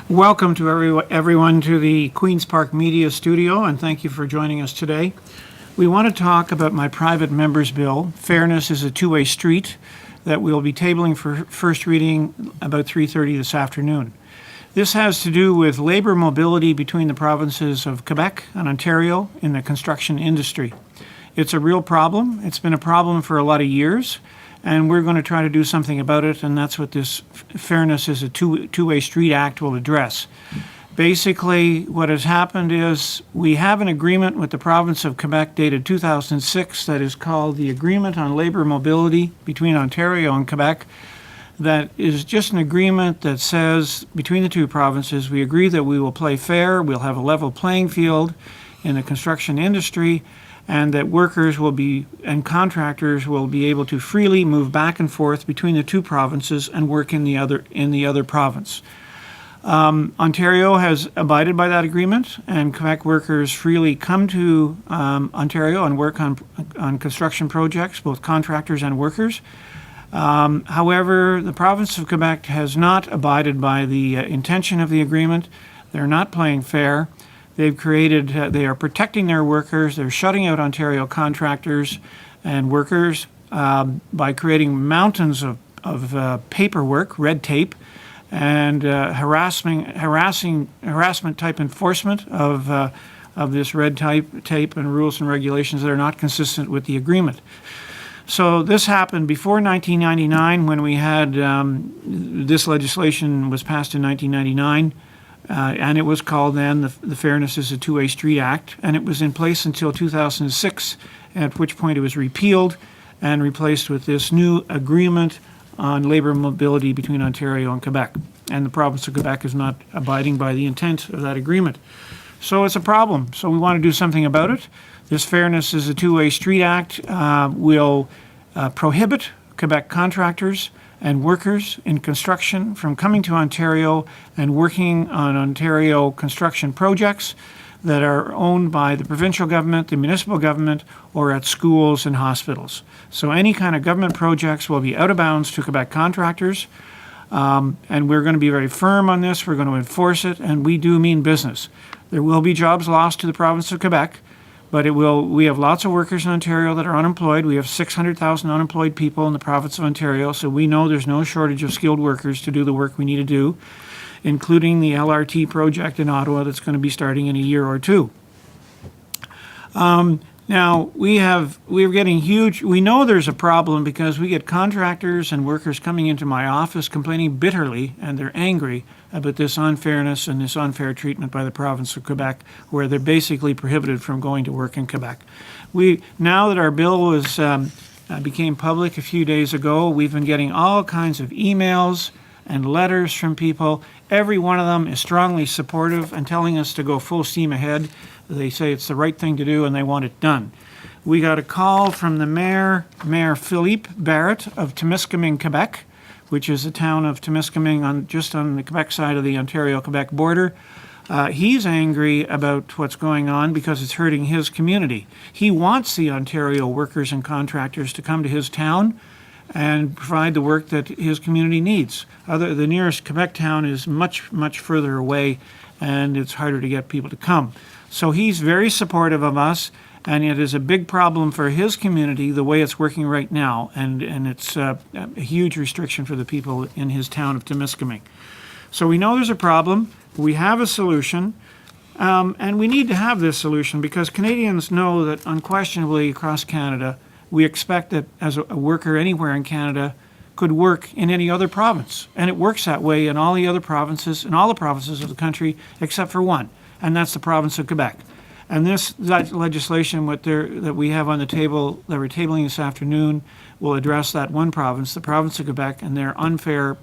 Welcome to everyone to the Queen's Park Media Studio, and thank you for joining us today. We want to talk about my private member's bill, Fairness is a Two-Way Street, that we'll be tabling for first reading about 3:30 this afternoon. This has to do with labor mobility between the provinces of Quebec and Ontario in the construction industry. It's a real problem. It's been a problem for a lot of years, and we're going to try to do something about it, and that's what this Fairness is a Two-Way Street Act will address. Basically, what has happened is we have an agreement with the province of Quebec dated 2006 that is called the Agreement on Labor Mobility between Ontario and Quebec. That is just an agreement that says between the two provinces, we agree that we will play fair, we'll have a level playing field in the construction industry, and that workers will be and contractors will be able to freely move back and forth between the two provinces and work in the other province. Ontario has abided by that agreement, and Quebec workers freely come to Ontario and work on construction projects, both contractors and workers. However, the province of Quebec has not abided by the intention of the agreement. They're not playing fair. They've created, they are protecting their workers. They're shutting out Ontario contractors and workers by creating mountains of paperwork, red tape, and harassment type enforcement of this red tape and rules and regulations that are not consistent with the agreement. So this happened before 1999 when we had this legislation was passed in 1999. And it was called then the Fairness is a Two-Way Street Act, and it was in place until 2006, at which point it was repealed and replaced with this new agreement on labor mobility between Ontario and Quebec. And the province of Quebec is not abiding by the intent of that agreement. So it's a problem. So we want to do something about it. This Fairness is a Two-Way Street Act will prohibit Quebec contractors and workers in construction from coming to Ontario and working on Ontario construction projects that are owned by the provincial government, the municipal government, or at schools and hospitals. So any kind of government projects will be out of bounds to Quebec contractors, and we're going to be very firm on this. We're going to enforce it, and we do mean business. There will be jobs lost to the province of Quebec, but we have lots of workers in Ontario that are unemployed. We have 600,000 unemployed people in the province of Ontario, so we know there's no shortage of skilled workers to do the work we need to do, including the LRT project in Ottawa that's going to be starting in a year or two. Now, we're getting huge, we know there's a problem because we get contractors and workers coming into my office complaining bitterly, and they're angry about this unfairness and this unfair treatment by the province of Quebec, where they're basically prohibited from going to work in Quebec. Now that our bill became public a few days ago, we've been getting all kinds of emails and letters from people. Every one of them is strongly supportive and telling us to go full steam ahead. They say it's the right thing to do and they want it done. We got a call from the Mayor Philippe Barrett of Temiskaming, Quebec, which is the town of Temiskaming just on the Quebec side of the Ontario-Quebec border. He's angry about what's going on because it's hurting his community. He wants the Ontario workers and contractors to come to his town and provide the work that his community needs. The nearest Quebec town is much, much further away, and it's harder to get people to come. So he's very supportive of us, and it is a big problem for his community the way it's working right now, and it's a huge restriction for the people in his town of Temiskaming. So we know there's a problem, we have a solution, and we need to have this solution because Canadians know that unquestionably across Canada, we expect that as a worker anywhere in Canada could work in any other province. And it works that way in all the other provinces, in all the provinces of the country except for one, and that's the province of Quebec. And that legislation that we have on the table, that we're tabling this afternoon, will address that one province, the province of Quebec, and their unfair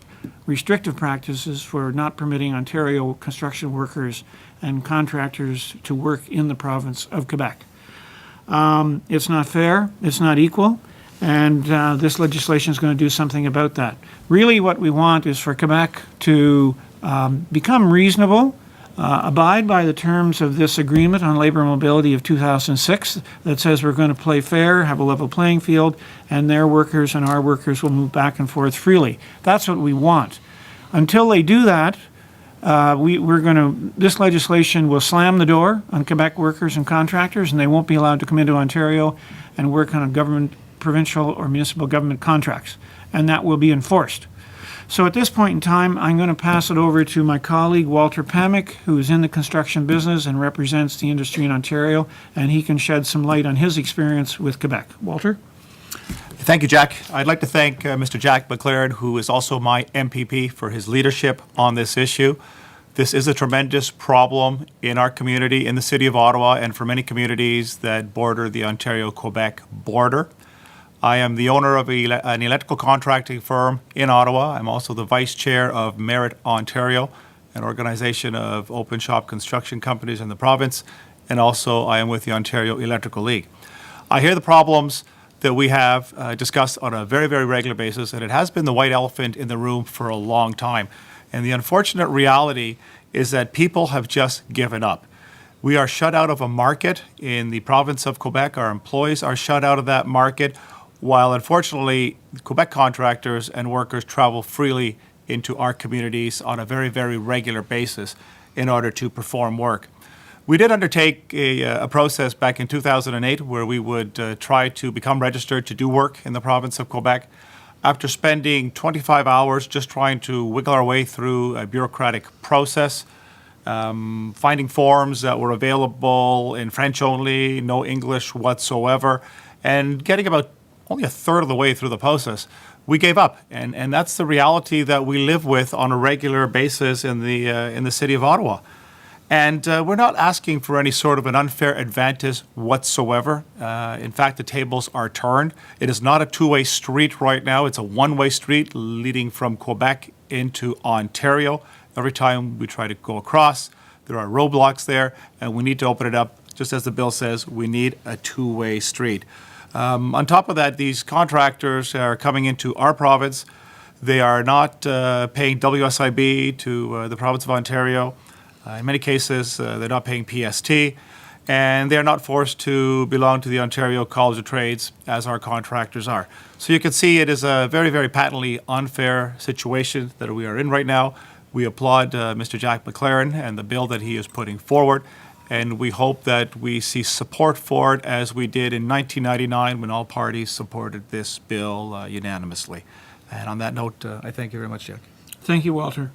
restrictive practices for not permitting Ontario construction workers and contractors to work in the province of Quebec. It's not fair, it's not equal, and this legislation is going to do something about that. Really what we want is for Quebec to become reasonable, abide by the terms of this agreement on labor mobility of 2006 that says we're going to play fair, have a level playing field, and their workers and our workers will move back and forth freely. That's what we want. Until they do that, This legislation will slam the door on Quebec workers and contractors, and they won't be allowed to come into Ontario and work on government, provincial or municipal government contracts, and that will be enforced. So at this point in time, I'm going to pass it over to my colleague, Walter Pamick, who is in the construction business and represents the industry in Ontario, and he can shed some light on his experience with Quebec. Walter? Thank you, Jack. I'd like to thank Mr. Jack MacLaren, who is also my MPP, for his leadership on this issue. This is a tremendous problem in our community, in the city of Ottawa, and for many communities that border the Ontario-Quebec border. I am the owner of an electrical contracting firm in Ottawa. I'm also the vice chair of Merit Ontario, an organization of open shop construction companies in the province, and also I am with the Ontario Electrical League. I hear the problems that we have discussed on a very, very regular basis, and it has been the white elephant in the room for a long time. And the unfortunate reality is that people have just given up. We are shut out of a market in the province of Quebec. Our employees are shut out of that market, while unfortunately Quebec contractors and workers travel freely into our communities on a very, very regular basis in order to perform work. We did undertake a process back in 2008 where we would try to become registered to do work in the province of Quebec. After spending 25 hours just trying to wiggle our way through a bureaucratic process, finding forms that were available in French only, no English whatsoever, and getting about only a third of the way through the process, we gave up. And that's the reality that we live with on a regular basis in the city of Ottawa. And we're not asking for any sort of an unfair advantage whatsoever. In fact, the tables are turned. It is not a two-way street right now. It's a one-way street leading from Quebec into Ontario. Every time we try to go across, there are roadblocks there, and we need to open it up. Just as the bill says, we need a two-way street. On top of that, these contractors are coming into our province. They are not paying WSIB to the province of Ontario. In many cases, they're not paying PST, and they're not forced to belong to the Ontario College of Trades as our contractors are. So you can see it is a very, very patently unfair situation that we are in right now. We applaud Mr. Jack MacLaren and the bill that he is putting forward, and we hope that we see support for it as we did in 1999 when all parties supported this bill unanimously. And on that note, I thank you very much, Jack. Thank you, Walter.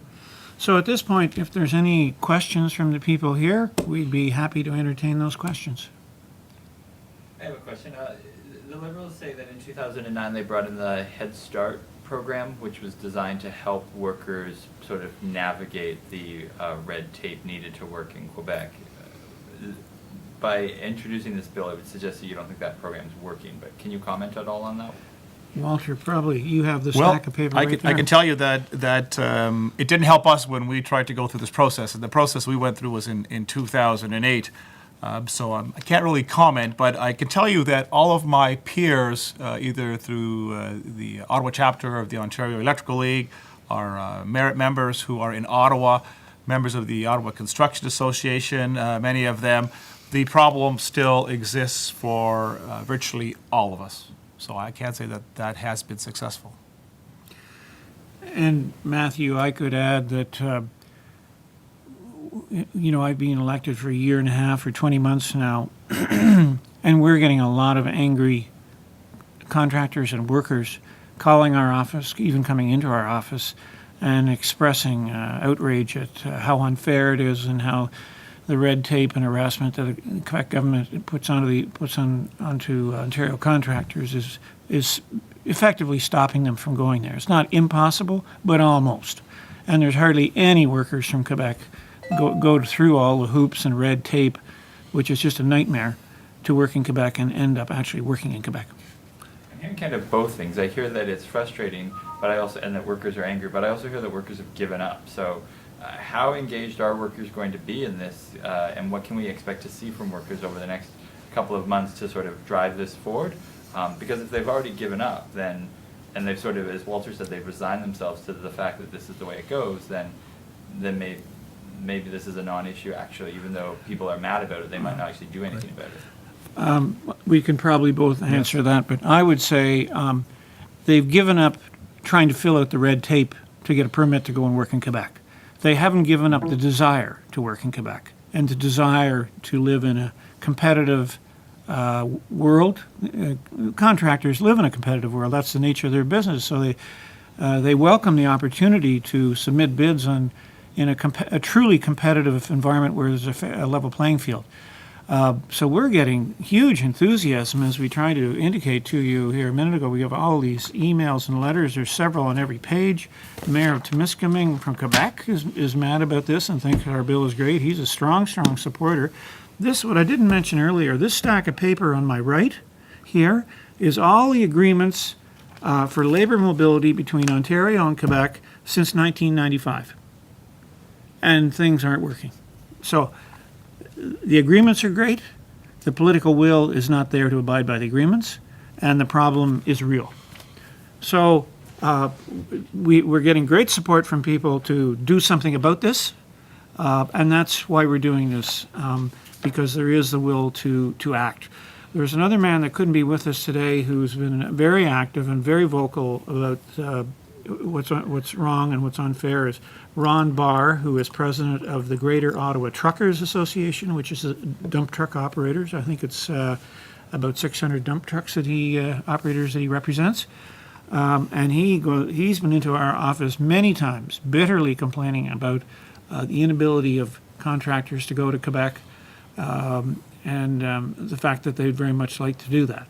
So at this point, if there's any questions from the people here, we'd be happy to entertain those questions. I have a question. The Liberals say that in 2009 they brought in the Head Start program, which was designed to help workers sort of navigate the red tape needed to work in Quebec. By introducing this bill, I would suggest that you don't think that program is working, but can you comment at all on that? Walter, probably you have the stack of paper right there. I can tell you that it didn't help us when we tried to go through this process. And the process we went through was in 2008. So I can't really comment, but I can tell you that all of my peers, either through the Ottawa chapter of the Ontario Electrical League, our merit members who are in Ottawa, members of the Ottawa Construction Association, many of them, the problem still exists for virtually all of us. So I can't say that that has been successful. And Matthew, I could add that, I've been elected for a year and a half or 20 months now, and we're getting a lot of angry contractors and workers calling our office, even coming into our office, and expressing outrage at how unfair it is and how the red tape and harassment that the Quebec government puts onto Ontario contractors is effectively stopping them from going there. It's not impossible, but almost. And there's hardly any workers from Quebec go through all the hoops and red tape, which is just a nightmare, to work in Quebec and end up actually working in Quebec. I'm hearing kind of both things. I hear that it's frustrating, and that workers are angry, but I also hear that workers have given up. So how engaged are workers going to be in this, and what can we expect to see from workers over the next couple of months to sort of drive this forward? Because if they've already given up, then, and they've sort of, as Walter said, they've resigned themselves to the fact that this is the way it goes, then maybe this is a non-issue actually, even though people are mad about it, they might not actually do anything about it. We can probably both answer that, but I would say they've given up trying to fill out the red tape to get a permit to go and work in Quebec. they haven't given up the desire to work in Quebec and the desire to live in a competitive world. Contractors live in a competitive world. That's the nature of their business. So they welcome the opportunity to submit bids in a truly competitive environment where there's a level playing field. So we're getting huge enthusiasm as we try to indicate to you here a minute ago. We have all these emails and letters. There's several on every page. The mayor of Temiskaming from Quebec is mad about this and thinks our bill is great. He's a strong supporter. This, what I didn't mention earlier, this stack of paper on my right here is all the agreements for labor mobility between Ontario and Quebec since 1995. And things aren't working. So the agreements are great. The political will is not there to abide by the agreements, and the problem is real. So we're getting great support from people to do something about this, and that's why we're doing this, because there is the will to act. There's another man that couldn't be with us today who's been very active and very vocal about what's wrong and what's unfair is Ron Barr, who is president of the Greater Ottawa Truckers Association, which is dump truck operators. I think it's about 600 dump trucks that operators that he represents. And he's been into our office many times, bitterly complaining about the inability of contractors to go to Quebec and the fact that they'd very much like to do that.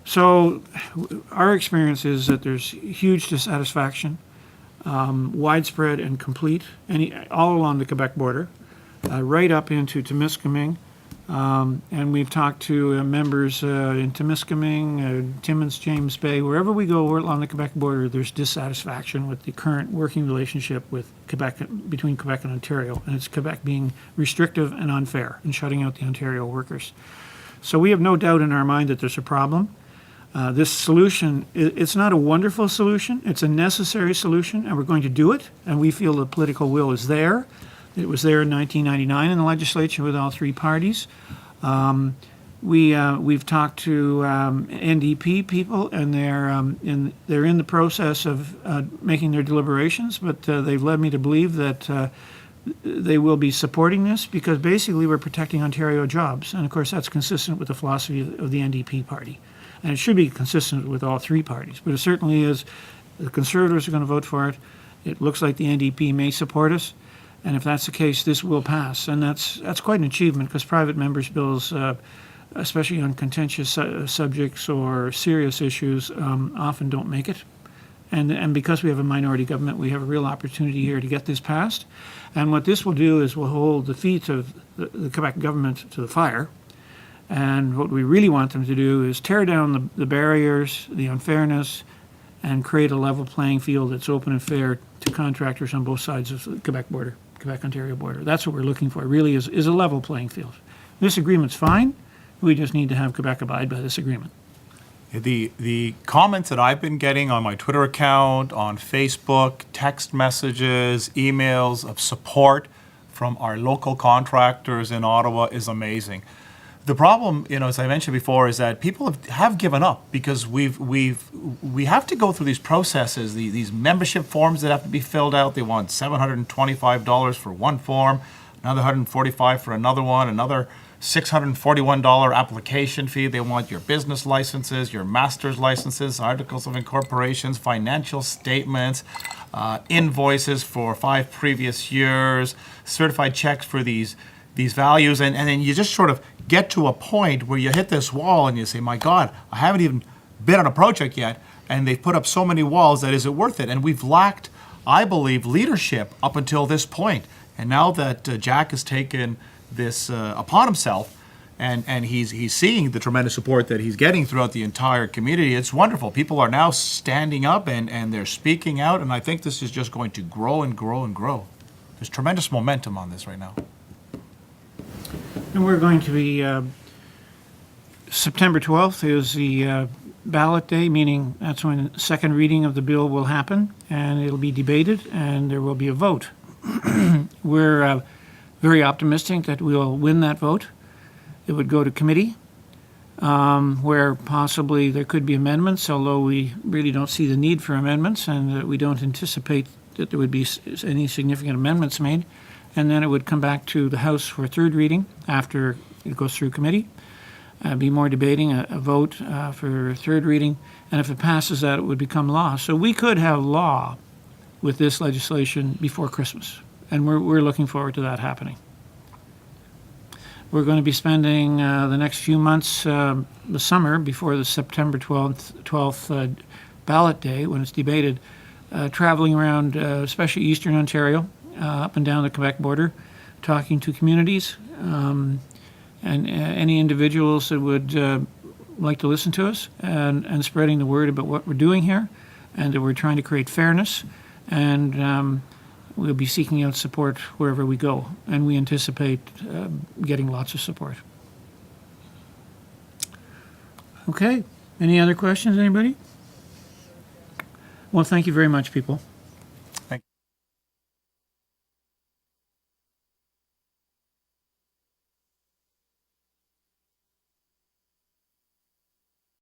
So our experience is that there's huge dissatisfaction, widespread and complete, all along the Quebec border, right up into Temiskaming. And we've talked to members in Temiskaming, Timmins, James Bay, wherever we go along the Quebec border, there's dissatisfaction with the current working relationship with Quebec, between Quebec and Ontario, and it's Quebec being restrictive and unfair and shutting out the Ontario workers. So we have no doubt in our mind that there's a problem. This solution, it's not a wonderful solution, it's a necessary solution, and we're going to do it, and we feel the political will is there. It was there in 1999 in the legislature with all three parties. We've talked to NDP people, and they're in the process of making their deliberations, but they've led me to believe that they will be supporting this because basically we're protecting Ontario jobs, and of course that's consistent with the philosophy of the NDP party. And it should be consistent with all three parties, but it certainly is. The Conservatives are going to vote for it. It looks like the NDP may support us. And if that's the case, this will pass. And that's quite an achievement because private members' bills, especially on contentious subjects or serious issues, often don't make it. And because we have a minority government, we have a real opportunity here to get this passed. And what this will do is will hold the feet of the Quebec government to the fire. And what we really want them to do is tear down the barriers, the unfairness, and create a level playing field that's open and fair to contractors on both sides of the Quebec-Ontario border. That's what we're looking for, really, is a level playing field. This agreement's fine. We just need to have Quebec abide by this agreement. The comments that I've been getting on my Twitter account, on Facebook, text messages, emails of support from our local contractors in Ottawa is amazing. The problem, as I mentioned before, is that people have given up because we have to go through these processes, these membership forms that have to be filled out. They want $725 for one form, another $145 for another one, another $641 application fee. They want your business licenses, your master's licenses, articles of incorporations, financial statements, invoices for 5 previous years, certified checks for these values, and then you just sort of get to a point where you hit this wall and you say, my God, I haven't even been on a project yet, and they've put up so many walls that is it worth it? And we've lacked, I believe, leadership up until this point. And now that Jack has taken this upon himself, and he's seeing the tremendous support that he's getting throughout the entire community, it's wonderful. People are now standing up and they're speaking out, and I think this is just going to grow and grow and grow. There's tremendous momentum on this right now. And we're going to be, September 12th is the ballot day, meaning that's when the second reading of the bill will happen, and it'll be debated, and there will be a vote. We're very optimistic that we'll win that vote. It would go to committee, where possibly there could be amendments, although we really don't see the need for amendments, and we don't anticipate that there would be any significant amendments made, and then it would come back to the House for third reading after it goes through committee. Be more debating, a vote for third reading, and if it passes that, it would become law. So we could have law with this legislation before Christmas, and we're looking forward to that happening. We're going to be spending the next few months, the summer, before the September 12th ballot day, when it's debated, traveling around, especially eastern Ontario, up and down the Quebec border, talking to communities, and any individuals that would like to listen to us, and spreading the word about what we're doing here, and that we're trying to create fairness, and we'll be seeking out support wherever we go, and we anticipate getting lots of support. Okay, any other questions, anybody? Well, thank you very much, people.